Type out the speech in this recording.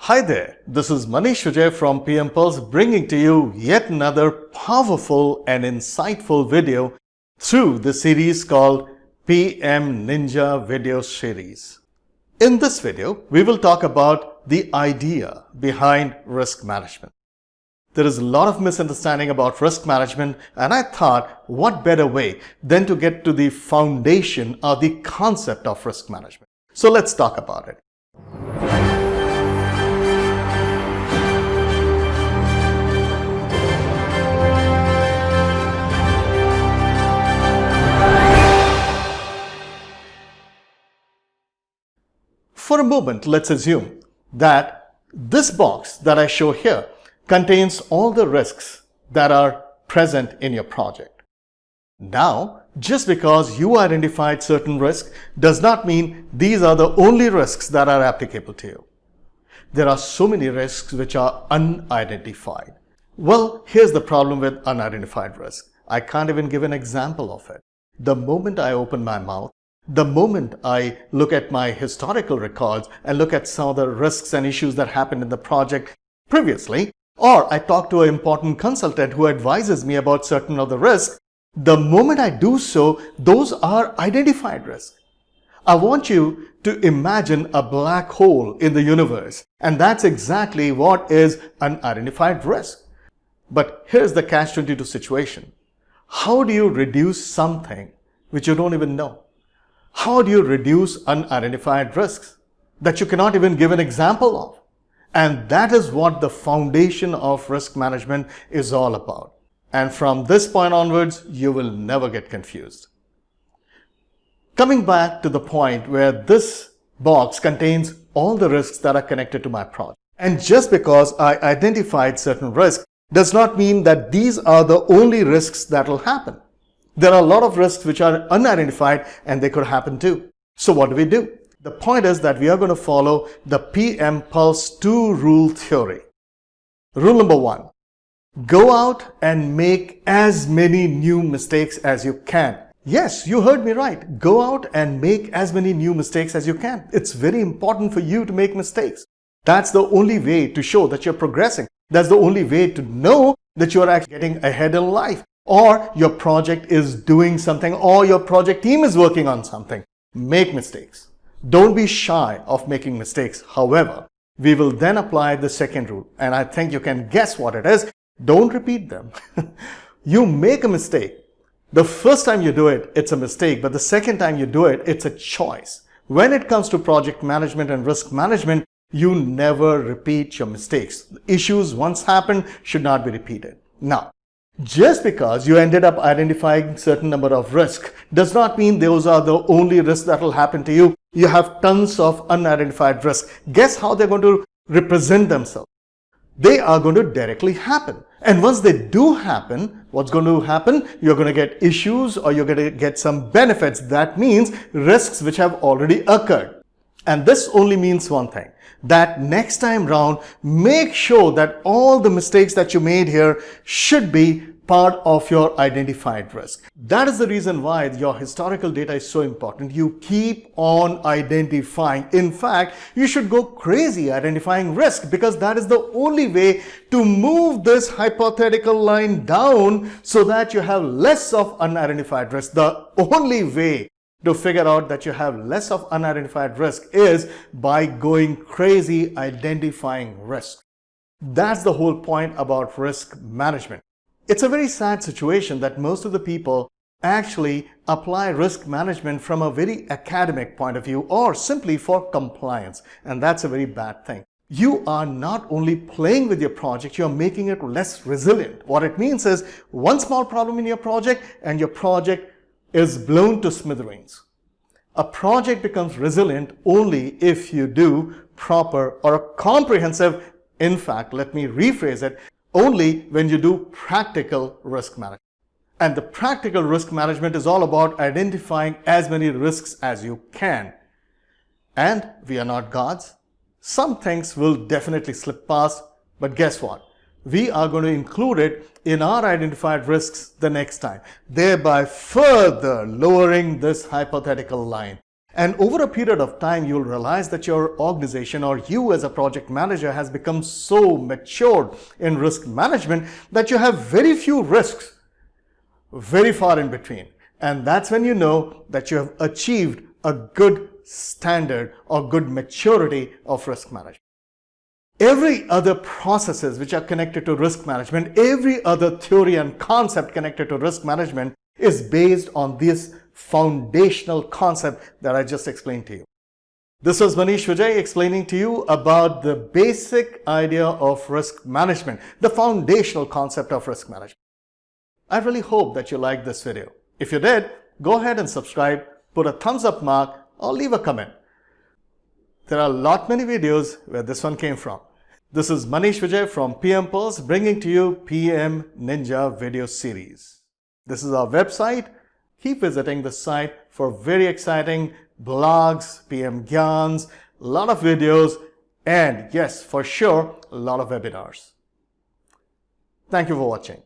Hi there, this is Maneesh from PM Pulse bringing to you yet another powerful and insightful video through the series called PM Ninja Video Series. In this video, we will talk about the idea behind risk management. There is a lot of misunderstanding about risk management, and I thought what better way than to get to the foundation or the concept of risk management. So let's talk about it. For a moment, let's assume that this box that I show here contains all the risks that are present in your project. Now, just because you identified certain risks does not mean these are the only risks that are applicable to you. There are so many risks which are unidentified. Well, here's the problem with unidentified risk. I can't even give an example of it. The moment I open my mouth, the moment I look at my historical records and look at some of the risks and issues that happened in the project previously, or I talk to an important consultant who advises me about certain of the risks, the moment I do so, those are identified risks. I want you to imagine a black hole in the universe, and that's exactly what is an unidentified risk. But here's the catch-22 situation. How do you reduce something which you don't even know? How do you reduce unidentified risks that you cannot even give an example of? And that is what the foundation of risk management is all about. And from this point onwards, you will never get confused. Coming back to the point where this box contains all the risks that are connected to my project. And just because I identified certain risks does not mean that these are the only risks that will happen. There are a lot of risks which are unidentified and they could happen too. So what do we do? The point is that we are going to follow the PM Pulse 2 rule theory. Rule number 1, go out and make as many new mistakes as you can. Yes, you heard me right. Go out and make as many new mistakes as you can. It's very important for you to make mistakes. That's the only way to show that you're progressing. That's the only way to know that you're actually getting ahead in life, or your project is doing something, or your project team is working on something. Make mistakes. Don't be shy of making mistakes. However, we will then apply the second rule, and I think you can guess what it is. Don't repeat them. You make a mistake. The first time you do it, it's a mistake, but the second time you do it, it's a choice. When it comes to project management and risk management, you never repeat your mistakes. Issues once happened should not be repeated. Now, just because you ended up identifying certain number of risks does not mean those are the only risks that will happen to you. You have tons of unidentified risks. Guess how they're going to represent themselves? They are going to directly happen. And once they do happen, what's going to happen? You're going to get issues or you're going to get some benefits. That means risks which have already occurred. And this only means one thing, that next time round, make sure that all the mistakes that you made here should be part of your identified risk. That is the reason why your historical data is so important. You keep on identifying. In fact, you should go crazy identifying risk, because that is the only way to move this hypothetical line down so that you have less of unidentified risk. The only way to figure out that you have less of unidentified risk is by going crazy identifying risk. That's the whole point about risk management. It's a very sad situation that most of the people actually apply risk management from a very academic point of view or simply for compliance, and that's a very bad thing. You are not only playing with your project, you're making it less resilient. What it means is one small problem in your project and your project is blown to smithereens. A project becomes resilient only if you do proper or a comprehensive, in fact, let me rephrase it, only when you do practical risk management. And the practical risk management is all about identifying as many risks as you can. And we are not gods. Some things will definitely slip past, but guess what? We are going to include it in our identified risks the next time, thereby further lowering this hypothetical line. And over a period of time, you'll realize that your organization or you as a project manager has become so matured in risk management that you have very few risks, very far in between. And that's when you know that you have achieved a good standard or good maturity of risk management. Every other processes which are connected to risk management, every other theory and concept connected to risk management is based on this foundational concept that I just explained to you. This was Maneesh Vijay explaining to you about the basic idea of risk management, the foundational concept of risk management. I really hope that you liked this video. If you did, go ahead and subscribe, put a thumbs up mark, or leave a comment. There are a lot many videos where this one came from. This is Maneesh Vijay from PM Pulse bringing to you PM Ninja video series. This is our website. Keep visiting the site for very exciting blogs, PM Gyans, a lot of videos, and yes, for sure, a lot of webinars. Thank you for watching.